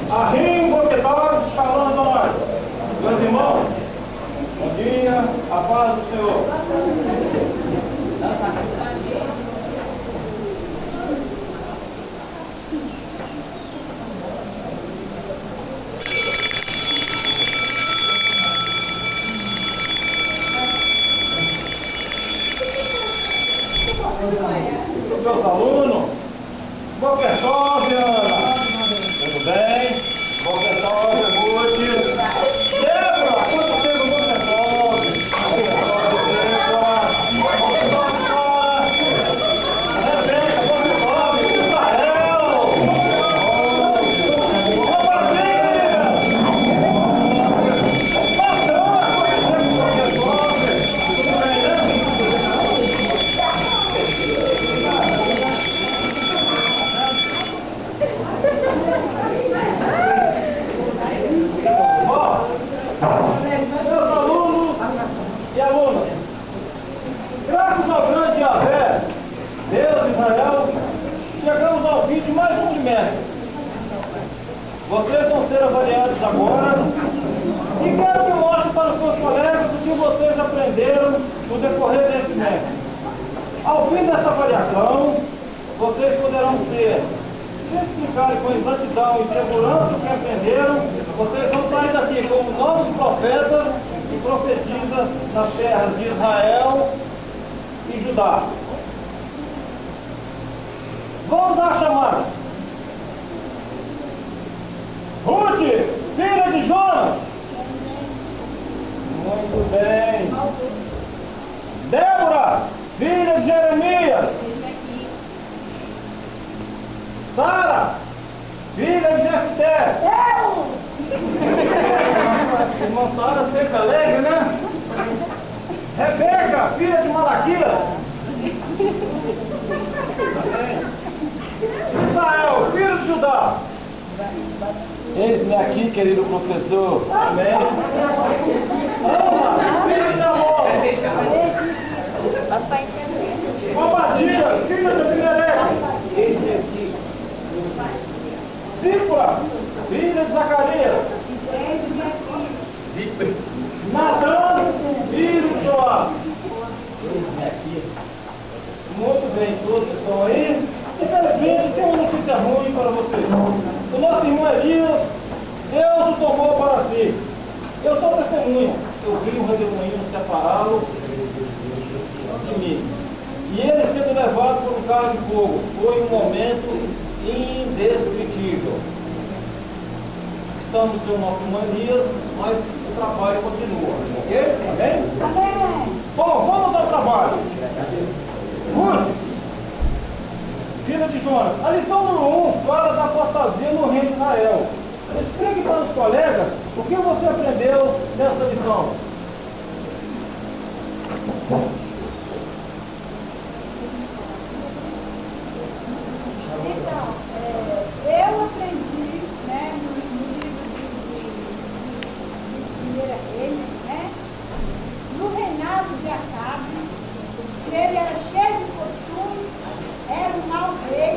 Arrimo, boquetões, falando para nós. Meus irmãos, bom dia, a paz do Senhor. Meus alunos, boquetões, Ana. Tudo bem? Boquetões, Guti. Débora, quanto tempo boquetões? Rebeca, boquetões, Israel. Meus alunos e alunas, graças ao grande Yahvé, Deus de Israel, chegamos ao fim de mais um trimestre. Vocês vão ser avaliados agora e quero que mostre para os seus colegas o que vocês aprenderam no decorrer desse trimestre. Ao fim dessa avaliação, vocês poderão ser, se explicarem com exatidão e segurança o que aprenderam, vocês vão sair daqui como novos profetas e profetisas nas terras de Israel e Judá. Vamos dar a chamada. Ruth, filha de Jonas. Muito bem. Débora, filha de Jeremias. Sara, filha de Jefté. Irmã Sara sempre alegre, né? Rebeca, filha de Malaquias. Israel, filho de Judá. Eis-me aqui, querido professor. Amém. Ana, filha de Amor. Obadia, filha de Abimelec. Eis-me aqui. Zípora, filha de Zacarias. Natã, filho de Joá. Muito bem, todos estão aí. Infelizmente, tem uma notícia ruim para vocês. O nosso irmão Elias, Deus o tomou para si. Eu sou testemunha. Eu vi um redemoinho separá-lo de mim. E ele sendo levado por um carro de fogo. Foi um momento indescritível. Estamos com o nosso irmão Elias, mas o trabalho continua. Ok? Amém? Amém. Bom, vamos ao trabalho. Ruth, filha de Jonas. A lição número 1 fala da apostasia no reino de Israel. Explique para os colegas o que você aprendeu nessa lição. Então, eu aprendi, né, no livro de 1 Reis, né, no reinado de Acabe, que ele era cheio de costumes, era um mau rei,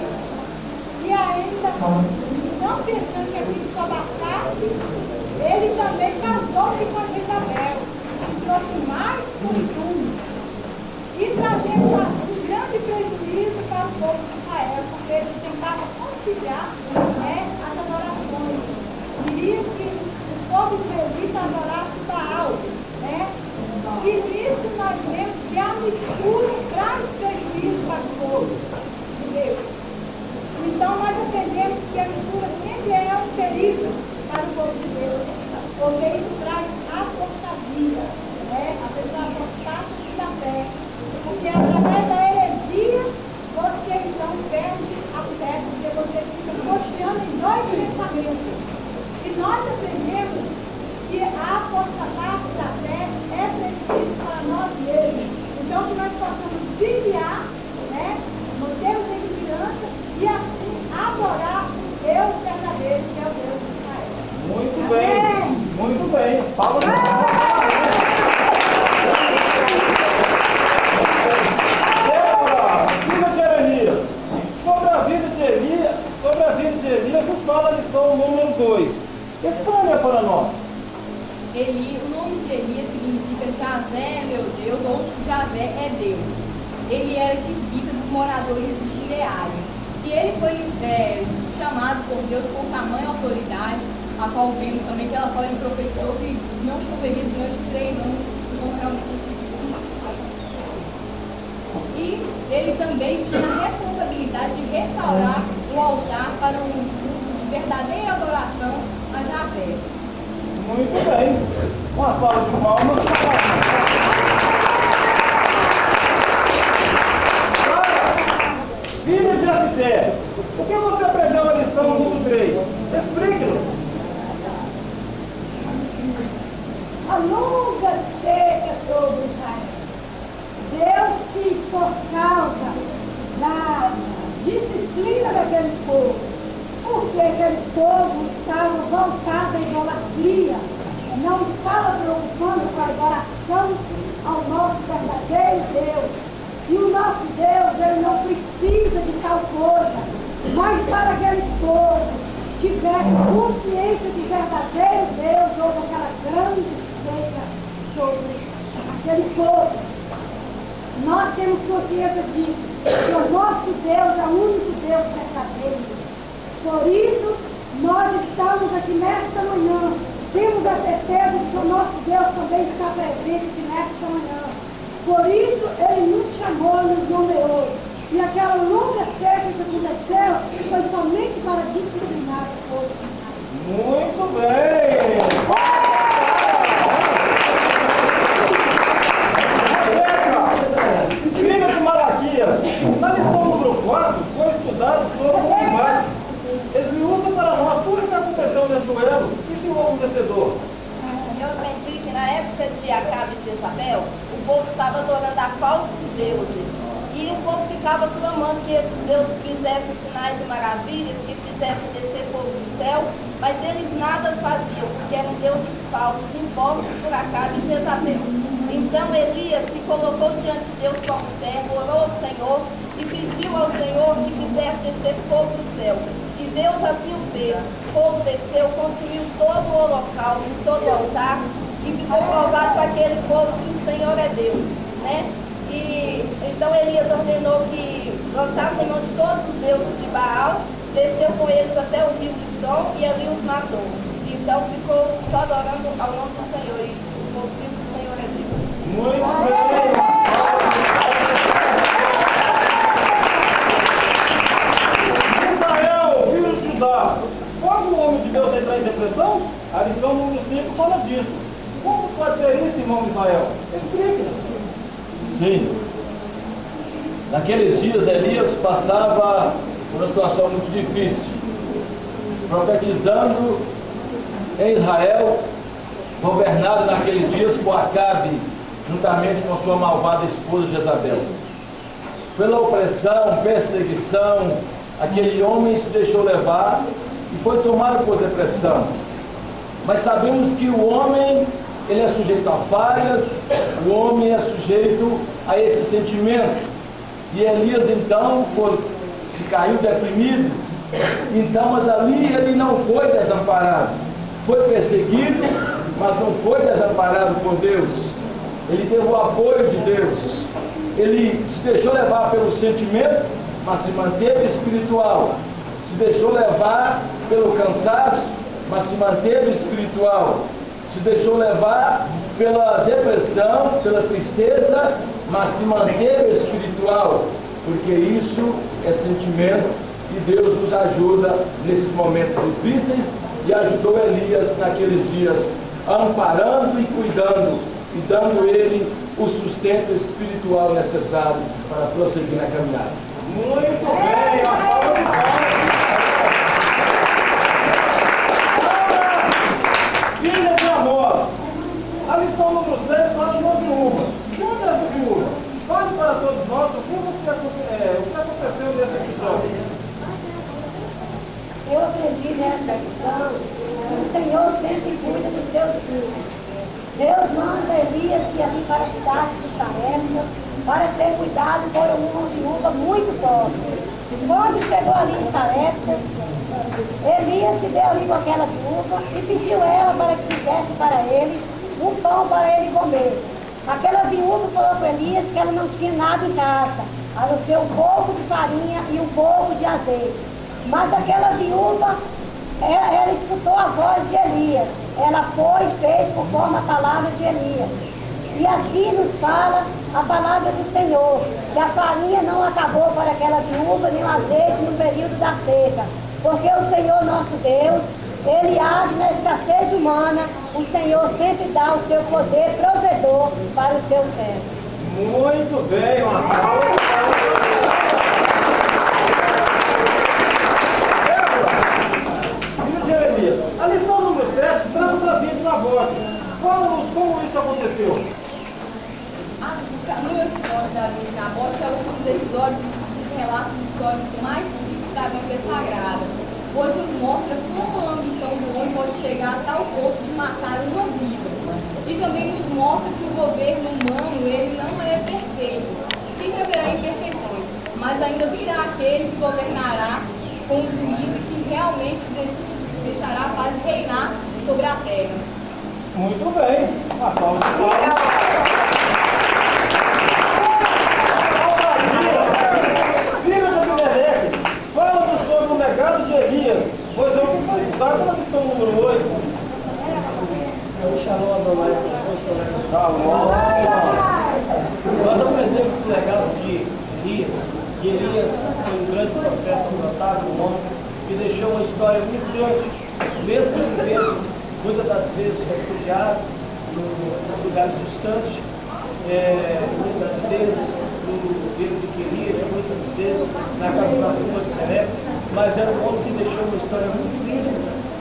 e ainda, não pensando que aquilo só bastasse, ele também casou-se com a Jezabel, e trouxe mais costumes, e trazendo um grande prejuízo para o povo de Israel, porque ele tentava conciliar, né, as adorações. Queria que o povo israelita adorasse Baal, né? E nisso nós vemos que a mistura traz prejuízo para o povo de Deus. Então nós aprendemos que a mistura sempre é um perigo para o povo de Deus, porque isso traz apostasia, né? A pessoa apostata da fé. Porque através da heresia, você então perde a fé, porque você fica cocheando em dois pensamentos. E nós aprendemos que a apostasia da fé é preciso para nós mesmos. Javé é meu Deus, ou Javé é Deus. Ele era tibita dos moradores de Gileade. E ele foi chamado por Deus com tamanha autoridade, a qual vimos também que ela profetizou que não choveria durante 3 anos, como realmente e ele também tinha a responsabilidade de restaurar o altar para um culto de verdadeira adoração a Javé. Muito bem. Uma salva de palmas. Filha de Jefté, por que você aprendeu a lição número 3? Explique-nos. A longa seca sobre Israel. Deus que, por causa da disciplina daquele povo, porque aquele povo estava voltado à idolatria, não estava preocupando com a adoração ao nosso verdadeiro Deus. E o nosso Deus, ele não precisa de tal coisa, mas para que aquele povo tivesse consciência de verdadeiro Deus, houve aquela grande seca sobre aquele povo. Nós temos consciência disso, que o nosso Deus é o único Deus verdadeiro. Por isso, nós estamos aqui nesta manhã, temos a certeza de que o nosso Deus também está presente aqui nesta manhã. Por isso, Ele nos chamou, nos nomeou. E aquela longa seca que aconteceu foi somente para disciplinar o povo. Muito bem! Filha de Malaquias, na lição número 4, foi estudado sobre o combate. Esmiúça para nós tudo o que aconteceu nesse duelo e que houve um vencedor. Eu aprendi que na época de Acabe e Jezabel, o povo estava adorando a falsos deuses. E o povo ficava clamando que esses deuses fizessem sinais e maravilhas, que fizessem descer fogo do céu, mas eles nada faziam, porque eram deuses falsos, impostos por Acabe e Jezabel. Então Elias se colocou diante de Deus como servo, orou ao Senhor e pediu ao Senhor que fizesse descer fogo do céu. E Deus assim o fez. Fogo desceu, consumiu todo o holocausto, todo o altar, e ficou provado para aquele povo que o Senhor é Deus, né? E então Elias ordenou que lançassem mão de todos os deuses de Baal, desceu com eles até o rio de Som e ali os matou. Então ficou só adorando ao nome do Senhor, e o povo viu que o Senhor é Deus. Muito bem! Israel, filho de Judá, quando o homem de Deus entrar em depressão, a lição número 5 fala disso. Como pode ser isso, irmão Israel? Explique-nos. Sim. Naqueles dias Elias passava por uma situação muito difícil, profetizando em Israel, governado naqueles dias por Acabe, juntamente com sua malvada esposa Jezabel. Pela opressão, perseguição, aquele homem se deixou levar e foi tomado por depressão. Mas sabemos que o homem, ele é sujeito a falhas, o homem é sujeito a esse sentimento. E Elias então se caiu deprimido. Então, mas ali ele não foi desamparado. Foi perseguido, mas não foi desamparado por Deus. Ele teve o apoio de Deus. Ele se deixou levar pelo sentimento, mas se manteve espiritual. Se deixou levar pelo cansaço, mas se manteve espiritual. Se deixou levar pela depressão, pela tristeza, mas se manteve espiritual, porque isso é sentimento e Deus nos ajuda nesses momentos difíceis e ajudou Elias naqueles dias, amparando e cuidando e dando ele o sustento espiritual necessário para prosseguir na caminhada. Muito bem! A palma de palmas. Filha de Amós, a lição número 6 fala de uma viúva. Quando essa viúva? Fale para todos nós o que aconteceu nessa episódio. Eu aprendi nessa lição que o Senhor sempre cuida dos seus filhos. Deus manda Elias ir ali para a cidade de Sarepta para ser cuidado por uma viúva muito pobre. Quando chegou ali em Sarepta, Elias se deu ali com aquela viúva e pediu ela para que fizesse para ele um pão para ele comer. Aquela viúva falou para Elias que ela não tinha nada em casa, a não ser um pouco de farinha e um pouco de azeite. Mas aquela viúva, ela escutou a voz de Elias. Ela foi e fez conforme a palavra de Elias. E aqui nos fala a palavra do Senhor, que a farinha não acabou para aquela viúva, nem o azeite no período da seca. Porque o Senhor nosso Deus, Ele age na escassez humana, o Senhor sempre dá o seu poder provedor para os seus servos. Muito bem, uma Jeremias, a lição número 7 traz a vida na voz. Como isso aconteceu? No episódio da Bíblia na Voz, é um dos episódios que relatam históricos mais tristes da Bíblia Sagrada, pois nos mostra como a ambição do homem pode chegar a tal ponto de matar uma vida. E também nos mostra que o governo humano ele não é perfeito. Sempre haverá imperfeições, mas ainda virá aquele que governará com o juízo e que realmente deixará a paz reinar sobre a terra. Muito bem, uma salva de palmas. Filho de Abimeleque, fala sobre o legado de Elias, pois eu vou estudar na lição número 8. Shalom, Adonai. Shalom. Nós aprendemos o legado de Elias, que Elias foi um grande profeta, notado no homem, que deixou uma história muito grande, mesmo vivendo muitas das vezes refugiado em lugares distantes, muitas vezes no governo de Querias, muitas vezes na capital de Seré, mas era um homem que deixou uma história muito linda.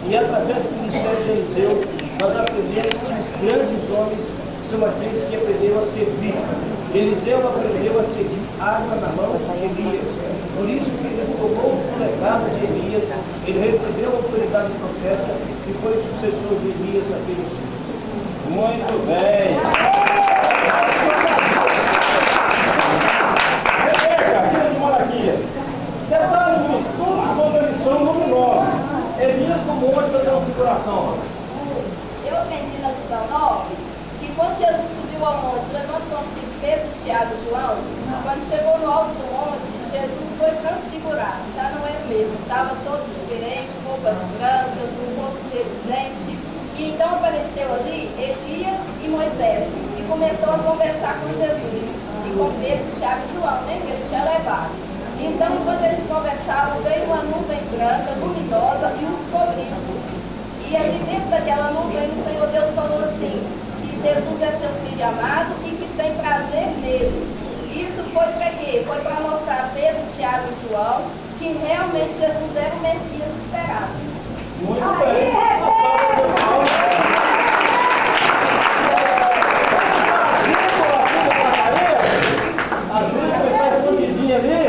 E através do ministério de Eliseu, nós aprendemos que os grandes homens são aqueles que aprenderam a servir. Eliseu aprendeu a servir água na mão de Elias. Por isso que ele tomou o legado de Elias, ele recebeu a autoridade do profeta e foi o sucessor de Elias naqueles dias. Muito bem. Rebeca, filha de Malaquias. Detalhe do estudo sobre a lição número 9. Elias no monte da transfiguração. Eu aprendi na lição 9 que quando Jesus subiu ao monte, levando consigo Pedro, Tiago e João, quando chegou no alto do monte, Jesus foi transfigurado, já não era o mesmo, estava todo diferente, roupas brancas, um rosto reluzente. E então apareceu ali Elias e Moisés, e começou a conversar com Jesus, e com Pedro, Tiago e João, nem que ele tinha levado. Então, enquanto eles conversavam, veio uma nuvem branca, luminosa, e os cobriu. E ali dentro daquela nuvem, o Senhor Deus falou assim, que Jesus é seu filho amado e que tem prazer nele. Isso foi para quê? Foi para mostrar a Pedro, Tiago e João que realmente Jesus era o Messias esperado. Muito bem. A Zíbora está escondidinha ali.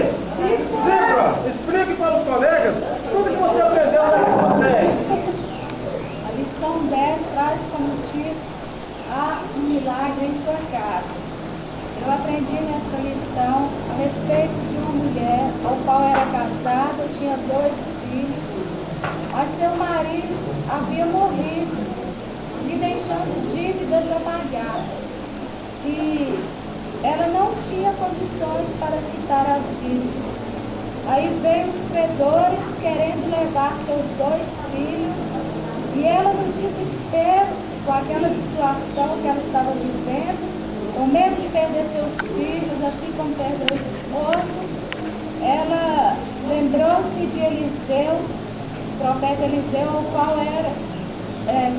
Zíbora, explique para os colegas tudo que você aprendeu na lição 10. A lição 10 traz como título um milagre em sua casa. Eu aprendi nessa lição a respeito de uma mulher ao qual era casada, tinha 2 filhos, mas seu marido havia morrido, lhe deixando dívidas a pagar. E ela não tinha condições para quitar as dívidas. Aí veio os credores querendo levar seus 2 filhos, e ela, no desespero, com aquela situação que ela estava vivendo, com medo de perder seus filhos, assim como perdeu o esposo, ela lembrou-se de Eliseu, o profeta Eliseu, o qual era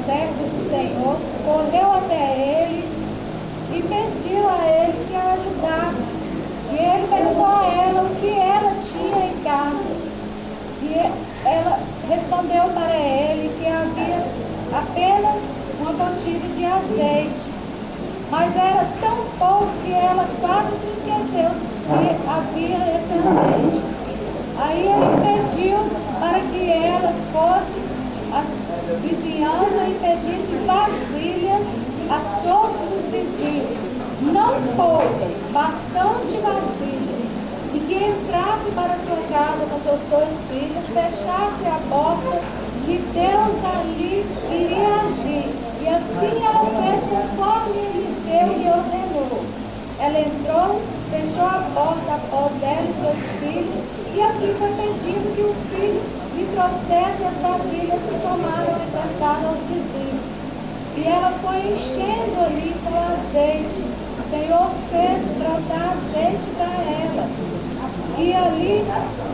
servo do Senhor, correu até ele e pediu a ele que a ajudasse. E ele perguntou a ela o que ela tinha em casa. E ela respondeu para ele que havia apenas uma botija de azeite. Mas era tão pouco que ela quase se esqueceu que havia esse azeite. Aí ele pediu para que ela fosse à vizinhança e pedisse vasilhas a todos os vizinhos, não poucas, bastante vasilhas, e que entrasse para sua casa com seus 2 filhos, fechasse a porta, que Deus ali iria agir. E assim ela fez conforme ele Eliseu lhe ordenou. Ela entrou, fechou a porta após ela e seus filhos, e assim foi pedido que o filho lhe trouxesse as vasilhas que tomaram emprestado aos vizinhos. E ela foi enchendo ali com azeite. O Senhor fez brotar azeite para ela. E ali,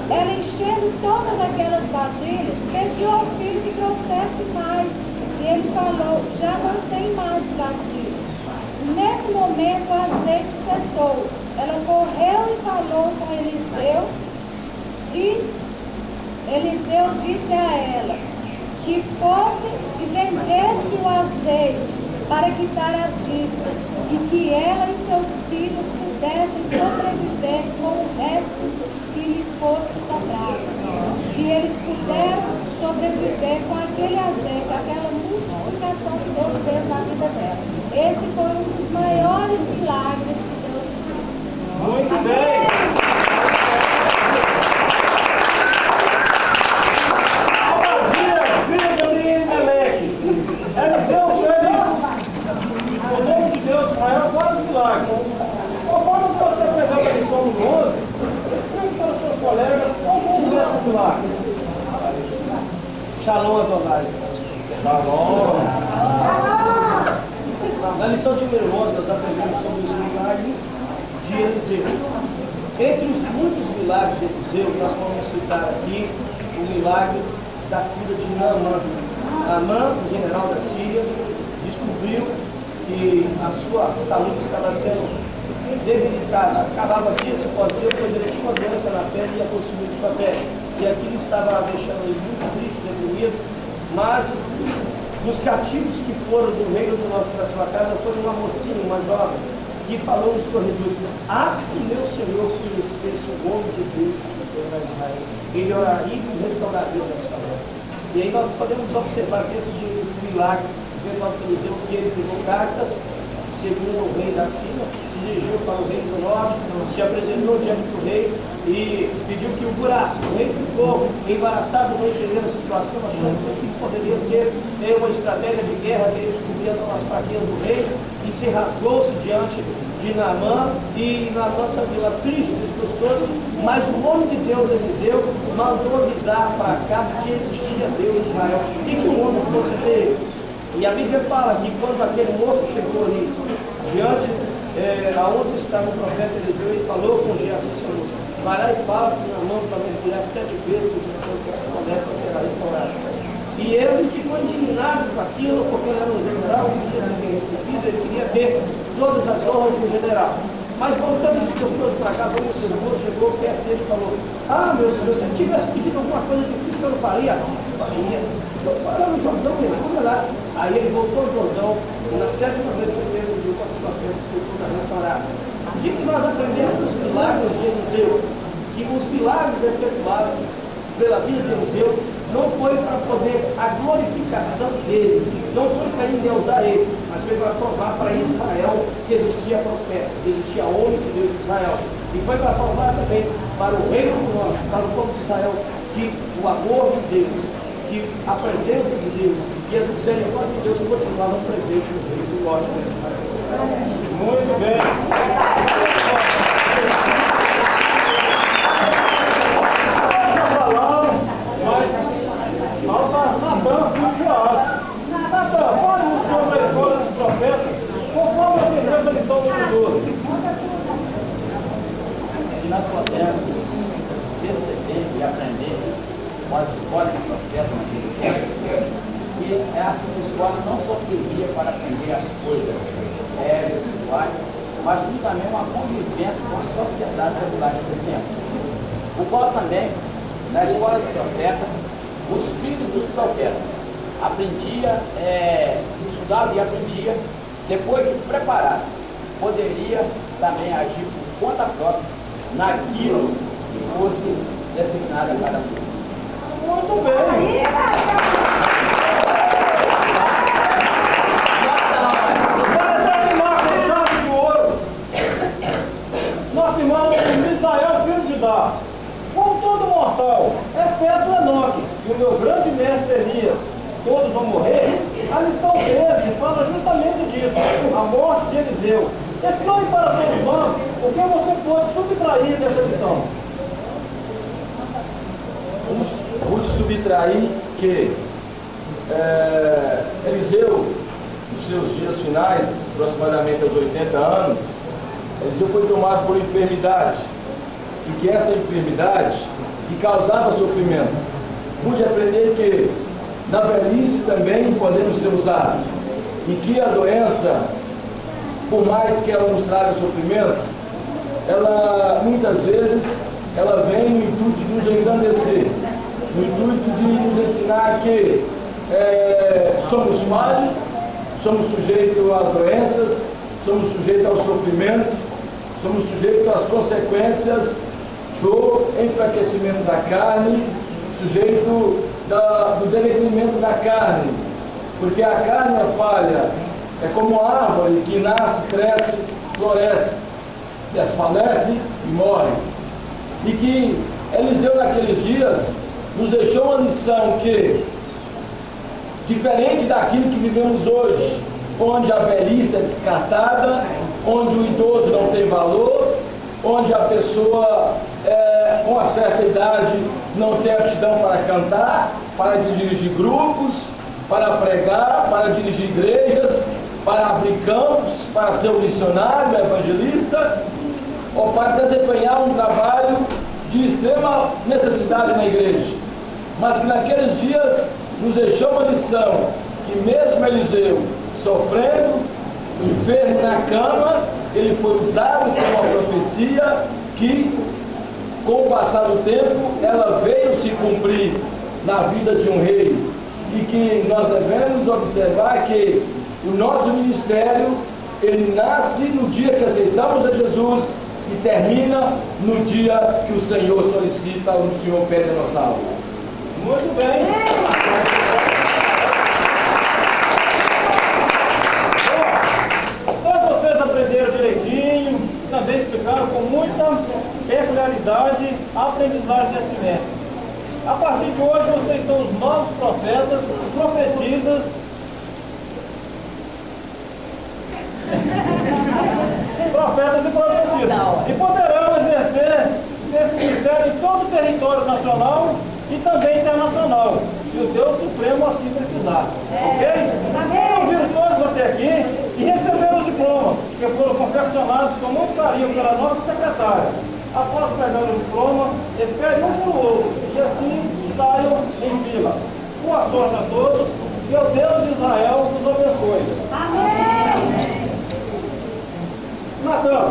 ela enchendo todas aquelas vasilhas, pediu ao filho que trouxesse mais. E ele falou, já não tem mais vasilhas. Nesse momento, o azeite cessou. Ela correu e falou com Eliseu. E Eliseu disse a ela que fosse e vendesse o azeite para quitar as dívidas e que ela e seus filhos pudessem sobreviver com o resto que lhes fosse sobrado. E eles puderam sobreviver com aquele azeite, aquela multiplicação que Deus fez na vida dela. Esse foi um dos maiores milagres que Deus fez. Muito bem! O nome de Deus, Israel, vários milagres. Conforme você pegou a lição do 11, explique para os seus colegas como é esse milagre. Shalom, Adonai. Shalom. Na lição de número 11, nós aprendemos sobre os milagres de Eliseu. Entre os muitos milagres de Eliseu, nós vamos citar aqui o milagre da cura de Naamã. Naamã, o general da Síria, descobriu que a sua saúde estava sendo debilitada. Acabava dias após dia, pois ele tinha uma doença na pele e ia consumir sua pele. E aquilo estava deixando ele muito triste, deprimido. Mas dos cativos que foram do reino do norte para sua casa, foi uma mocinha, uma jovem, que falou nos corredores: ah, se meu Senhor conhecesse o nome de Deus que tem na Israel, ele oraria e restauraria a sua vida. E aí nós podemos observar dentro do milagre do Eliseu que ele pegou cartas, segundo o rei da Síria, se dirigiu para o reino do norte, se apresentou diante do rei e pediu que o curasse. O rei ficou embaraçado, não entendendo a situação, achando que poderia ser uma estratégia de guerra, que ele descobria as fraquezas do rei, e se rasgou-se diante de Naamã, e Naamã saiu lá triste, desgostoso, mas o nome de Deus, Eliseu, mandou avisar para cá que existia Deus em Israel e que o homem fosse ter. E a Bíblia fala que quando aquele moço chegou ali, diante aonde estava o profeta Eliseu, ele falou com Geazi, Senhor, vai lá e fala que Naamã para mergulhar 7 vezes, e depois que a lepra será restaurada. E ele ficou indignado com aquilo, porque ele era um general, que queria ser bem recebido, ele queria ter todas as honras do general. Mas voltando de pessoas para cá, quando o seu moço chegou perto dele e falou: ah, meu senhor, se eu tivesse pedido alguma coisa difícil, eu não faria? Faria. Eu faria no Jordão, mergulha lá. Aí ele voltou ao Jordão, e na 7ª vez que ele mergulhou com a sua fé, ficou toda restaurada. O que nós aprendemos dos milagres de Eliseu? Que os milagres efetuados pela vida de Eliseu não foi para poder a glorificação dele, não foi para endeusar ele, mas foi para provar para Israel que existia profeta, que existia homem de Deus de Israel. E foi para provar também para o reino do norte, para o povo de Israel, que o amor de Deus, que a presença de Deus e as misericórdias de Deus continuavam presentes no reino do norte de Israel. Muito bem. Natan, filho de Joás. Natan, pode nos contar a história dos profetas, conforme aprendemos a lição do 12. Se nós podemos perceber e aprender com as histórias dos profetas naquele tempo, que essas histórias não só serviam para aprender as coisas espirituais, mas também uma convivência com a sociedade secular daquele tempo. O qual também, na escola dos profetas, os filhos dos profetas aprendia, estudava e aprendia, depois de preparado, poderia também agir por conta própria naquilo que fosse designado a cada um. Muito bem. Para terminar com chave de ouro, nosso irmão Misael, filho de Dá, como todo mortal, exceto Enoque, e o meu grande mestre Elias, todos vão morrer, a lição 13 fala justamente disso, a morte de Eliseu. Explore para todos nós o que você pode subtrair dessa lição. Vamos subtrair que Eliseu, nos seus dias finais, aproximadamente aos 80 anos, Eliseu foi tomado por enfermidade, e que essa enfermidade que causava sofrimento. Pude aprender que na velhice também podemos ser usados, e que a doença, por mais que ela nos traga sofrimento, ela muitas vezes ela vem no intuito de nos engrandecer, no intuito de nos ensinar que somos falhos, somos sujeitos às doenças, somos sujeitos ao sofrimento, somos sujeitos às consequências do enfraquecimento da carne, sujeito do denegrimento da carne, porque a carne é falha, é como a árvore que nasce, cresce, floresce, desfalece e morre. E que Eliseu naqueles dias nos deixou uma lição que, diferente daquilo que vivemos hoje, onde a velhice é descartada, onde o idoso não tem valor, onde a pessoa com uma certa idade não tem aptidão para cantar, para dirigir grupos, para pregar, para dirigir igrejas, para abrir campos, para ser um missionário, evangelista, ou para desempenhar um trabalho de extrema necessidade na igreja. Mas que naqueles dias nos deixou uma lição, que mesmo Eliseu sofrendo, enfermo na cama, ele foi usado como uma profecia que, com o passar do tempo, ela veio se cumprir na vida de um rei. E que nós devemos observar que o nosso ministério, ele nasce no dia que aceitamos a Jesus e termina no dia que o Senhor solicita, o Senhor pede a nossa alma. Muito bem. Todos vocês aprenderam direitinho, também explicaram com muita peculiaridade a aprendizagem desse método. A partir de hoje vocês são os novos profetas, profetisas, profetas e profetisas, e poderão exercer esse ministério em todo o território nacional e também internacional, se o Deus Supremo assim precisar. Ok? Foram vindo todos até aqui e receberam o diploma, que foram confeccionados com muito carinho pela nossa secretária. Após pegar o diploma, esperem um para o outro e assim saiam em fila. Boa sorte a todos e o Deus de Israel nos abençoe. Amém! Natan.